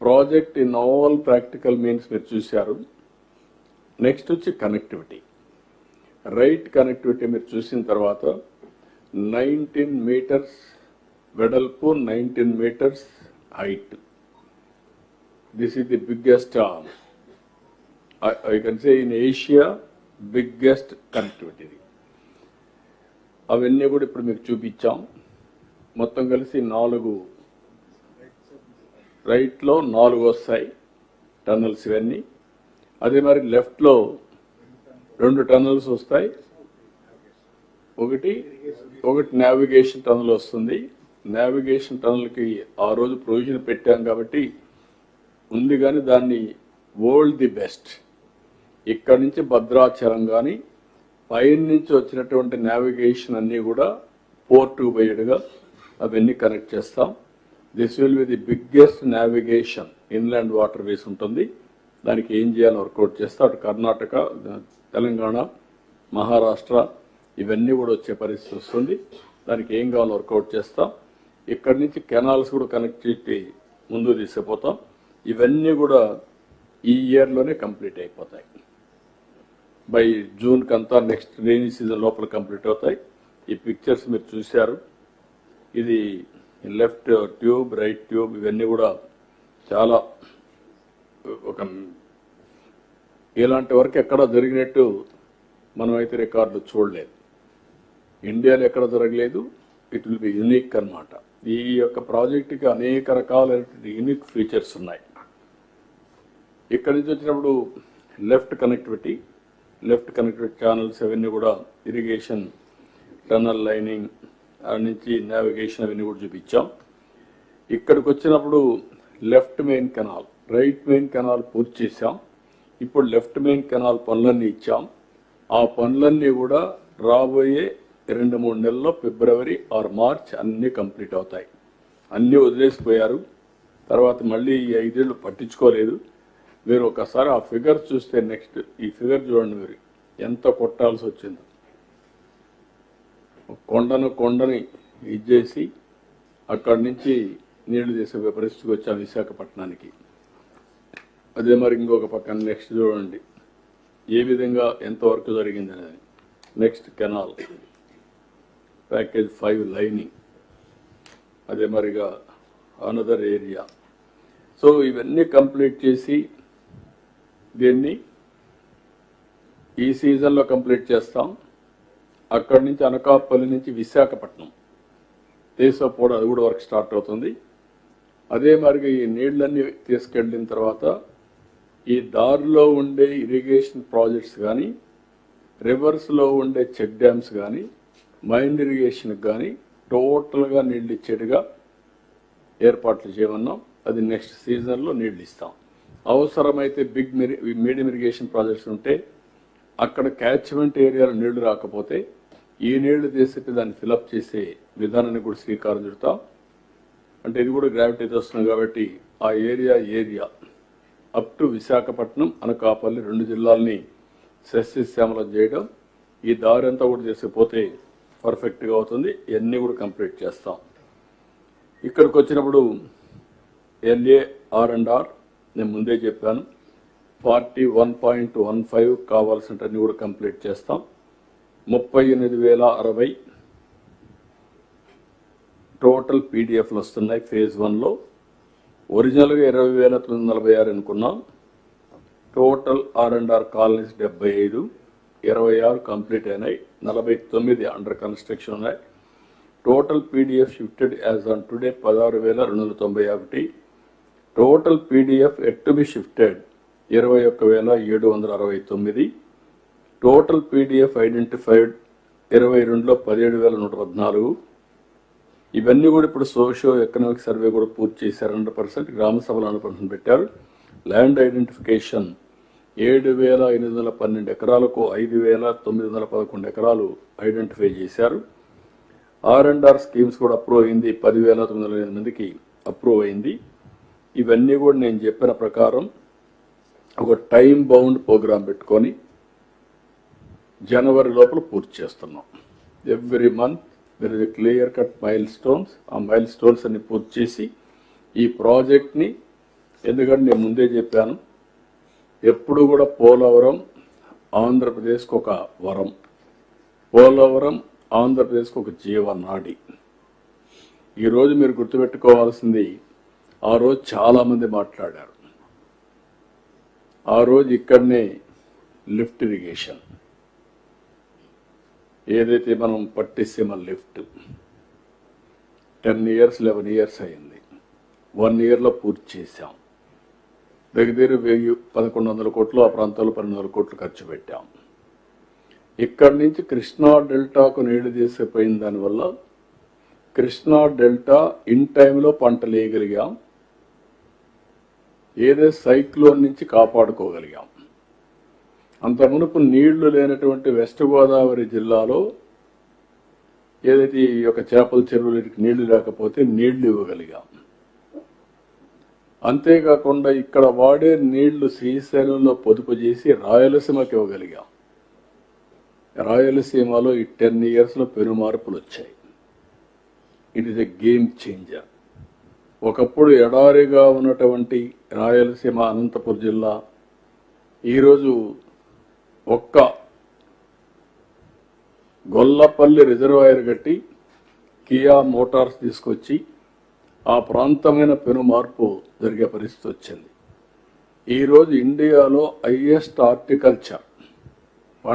Project in all practical means మీరు చూశారు. Next వచ్చి కనెక్టివిటీ. రైట్ కనెక్టివిటీ మీరు చూసిన తర్వాత 19 మీటర్స్ వెడల్పు, 19 metres height. This is the biggest, I can say in Asia biggest connectivity. అవన్నీ కూడా ఇప్పుడు మీకు చూపించాం. మొత్తం కలిసి 4 రైట్లో 4 వస్తాయి టన్నల్స్ ఇవన్నీ. అదే మరి లెఫ్ట్లో 2 టన్నల్స్ వస్తాయి. ఒకటి నావిగేషన్ టనల్ వస్తుంది. నావిగేషన్ టనల్కి ఆ రోజు ప్రొవిజన్ పెట్టాం కాబట్టి ఉంది, కానీ దాన్ని వరల్డ్ ది బెస్ట్. ఇక్కడి నుంచి భద్రాచలం కానీ పైన నుంచి వచ్చినటువంటి నావిగేషన్ అన్నీ కూడా పోర్టు పోయేట్టుగా అవన్నీ కనెక్ట్ చేస్తాం. This will be the biggest navigation inland water ways ఉంటుంది. దానికి ఏం చేయాలో వర్కౌట్ చేస్తాం. అటు కర్ణాటక, తెలంగాణ, మహారాష్ట్ర ఇవన్నీ కూడా వచ్చే పరిస్థితి వస్తుంది. దానికి ఏం కావాలో వర్కౌట్ చేస్తాం. ఇక్కడి నుంచి కెనాల్స్ కూడా కనెక్ట్ చేసి ముందుకు తీసుకుపోతాం. ఇవన్నీ కూడా ఈ ఇయర్లోనే కంప్లీట్ అయిపోతాయి. బై జూన్ కంతా నెక్స్ట్ రైనీ సీజన్ లోపల కంప్లీట్ అవుతాయి. ఈ పిక్చర్స్ మీరు చూశారు. ఇది లెఫ్ట్ ట్యూబ్, రైట్ ట్యూబ్, ఇవన్నీ కూడా చాలా ఒక ఇలాంటి వర్క్ ఎక్కడ జరిగినట్టు మనమైతే రికార్డు చూడలేదు. ఇండియాలో ఎక్కడ జరగలేదు. ఇట్ విల్ బి యూనిక్ అన్నమాట. ఈ యొక్క ప్రాజెక్టుకి అనేక రకాలైనటువంటి యూనిక్ ఫీచర్స్ ఉన్నాయి. ఇక్కడి నుంచి వచ్చినప్పుడు లెఫ్ట్ కనెక్టివిటీ ఛానల్స్ అవన్నీ కూడా ఇరిగేషన్, టనల్ లైనింగ్ నుంచి నావిగేషన్ అవన్నీ కూడా చూపించాం. ఇక్కడికి వచ్చినప్పుడు left main canal, right main canal పూర్తి చేశాం. ఇప్పుడు లెఫ్ట్ మెయిన్ కెనాల్ పనులన్నీ ఇచ్చాం. ఆ పనులన్నీ కూడా రాబోయే 2-3 నెలల్లో ఫిబ్రవరి ఆర్ మార్చ్ అన్నీ కంప్లీట్ అవుతాయి. అన్నీ వదిలేసిపోయారు. తర్వాత మళ్ళీ ఈ 5 ఏళ్ళు పట్టించుకోలేదు. మీరు ఒకసారి ఆ ఫిగర్ చూస్తే నెక్స్ట్ ఈ ఫిగర్ చూడండి. మీరు ఎంత కొట్టాల్సి వచ్చిందో. కొండని ఇచ్చేసి అక్కడి నుంచి నీళ్లు తీసే పరిస్థితికి వచ్చాం విశాఖపట్నానికి. అదే మరి ఇంకొక పక్కన నెక్స్ట్ చూడండి ఏ విధంగా ఎంత వర్క్ జరిగింది అనేది. నెక్స్ట్ కెనాల్ ప్యాకేజ్ 5 లైనింగ్, అదే మరిగా అనదర్ ఏరియా. సో ఇవన్నీ కంప్లీట్ చేసి దీన్ని ఈ సీజన్లో కంప్లీట్ చేస్తాం. అక్కడి నుంచి అనకాపల్లి నుంచి విశాఖపట్నం తీసుకుపోవడం, అది కూడా వర్క్ స్టార్ట్ అవుతుంది. అదే మరిగా ఈ నీళ్లన్నీ తీసుకెళ్ళిన తర్వాత ఈ దారిలో ఉండే ఇరిగేషన్ ప్రాజెక్ట్స్ కానీ, రివర్స్లో ఉండే చెక్ డ్యామ్స్ కానీ, మైండ్ ఇరిగేషన్కి కానీ టోటల్గా నీళ్ళు ఇచ్చేట్టుగా ఏర్పాట్లు చేయమన్నాం. అది నెక్స్ట్ సీజన్లో నీళ్ళు ఇస్తాం. అవసరమైతే మీడియం ఇరిగేషన్ ప్రాజెక్ట్స్ ఉంటే అక్కడ క్యాచ్మెంట్ ఏరియాలో నీళ్లు రాకపోతే ఈ నీళ్లు తీసేటి దాన్ని ఫిలప్ చేసే విధానాన్ని కూడా శ్రీకారం చుడతాం. అంటే ఇది కూడా గ్రావిటీ వస్తుంది కాబట్టి ఆ area up to Visakhapatnam, Anakapalli 2 జిల్లాలని సస్యశ్యామలం చేయడం, ఈ దారి అంతా కూడా చేసిపోతే పర్ఫెక్ట్గా అవుతుంది. ఇవన్నీ కూడా కంప్లీట్ చేస్తాం. ఇక్కడికి వచ్చినప్పుడు LAR&R నేను ముందే చెప్పాను. 41.15 కావాల్సినవన్నీ కూడా కంప్లీట్ చేస్తాం. 38,060 టోటల్ పీడిఎఫ్లు వస్తున్నాయి ఫేజ్ 1లో. ఒరిజినల్గా 20,946 అనుకున్నాం. టోటల్ R&R కాలనీస్ 75, 26 కంప్లీట్ అయినాయి, 49 అండర్ కన్స్ట్రక్షన్ ఉన్నాయి. Total PDF shifted as on today 16,291. Total PDF yet to be shifted 21,769. Total PDF identified 22లో 17,114. ఇవన్నీ కూడా ఇప్పుడు సోషియో ఎకనామిక్ సర్వే కూడా పూర్తి చేశారు. 100%. గ్రామ సభలు 100% పెట్టారు. ల్యాండ్ ఐడెంటిఫికేషన్ 7,812 ఎకరాలకు 5,911 ఎకరాలు ఐడెంటిఫై చేశారు. R&R స్కీమ్స్ కూడా అప్రూవ్ అయింది. 10,908 మందికి అప్రూవ్ అయింది. ఇవన్నీ కూడా నేను చెప్పిన ప్రకారం ఒక టైం బౌండ్ ప్రోగ్రాం పెట్టుకొని జనవరి లోపల పూర్తి చేస్తున్నాం. Every month there is a clear cut mile stones. ఆ మైల్ స్టోన్స్ అన్ని పూర్తి చేసి ఈ ప్రాజెక్ట్ని ఎందుకంటే నేను ముందే చెప్పాను, ఎప్పుడు కూడా పోలవరం ఆంధ్రప్రదేశ్కి ఒక వరం, పోలవరం ఆంధ్రప్రదేశ్కి ఒక జీవనాడి. ఈరోజు మీరు గుర్తుపెట్టుకోవాల్సింది, ఆ రోజు చాలామంది మాట్లాడారు. ఆ రోజు ఇక్కడనే లిఫ్ట్ ఇరిగేషన్ ఏదైతే మనం పట్టిసీమ లిఫ్ట్ 10 years 11 years అయింది. 1 yearలో పూర్తి చేశాం. దగ్గర 1100 కోట్లు, ఆ ప్రాంతాల్లో 1200 కోట్లు ఖర్చు పెట్టాం. ఇక్కడి నుంచి కృష్ణా డెల్టాకు నీళ్లు తీసిపోయిన దానివల్ల కృష్ణా డెల్టా ఇన్ టైంలో పంటలు వేయగలిగాం. ఏదో సైక్లోన్ నుంచి కాపాడుకోగలిగాం. అంత మునుపు నీళ్లు లేనటువంటి వెస్ట్ గోదావరి జిల్లాలో ఏదైతే ఈ యొక్క చేపల చెరువులకి నీళ్లు లేకపోతే నీళ్లు ఇవ్వగలిగాం. అంతేకాకుండా ఇక్కడ వాడే నీళ్లు శ్రీశైలంలో పొదుపు చేసి రాయలసీమకి ఇవ్వగలిగాం. రాయలసీమలో ఈ 10 yearsలో పెను మార్పులు వచ్చాయి. It is a game changer. ఒకప్పుడు ఎడారిగా ఉన్నటువంటి రాయలసీమ అనంతపురం జిల్లా ఈరోజు ఒక్క గొల్లపల్లి రిజర్వాయర్ కట్టి కియా మోటార్స్ తీసుకొచ్చి ఆ ప్రాంతమైన పెను మార్పు జరిగే పరిస్థితి వచ్చింది. ఈరోజు ఇండియాలో హైయెస్ట్ హార్టికల్చర్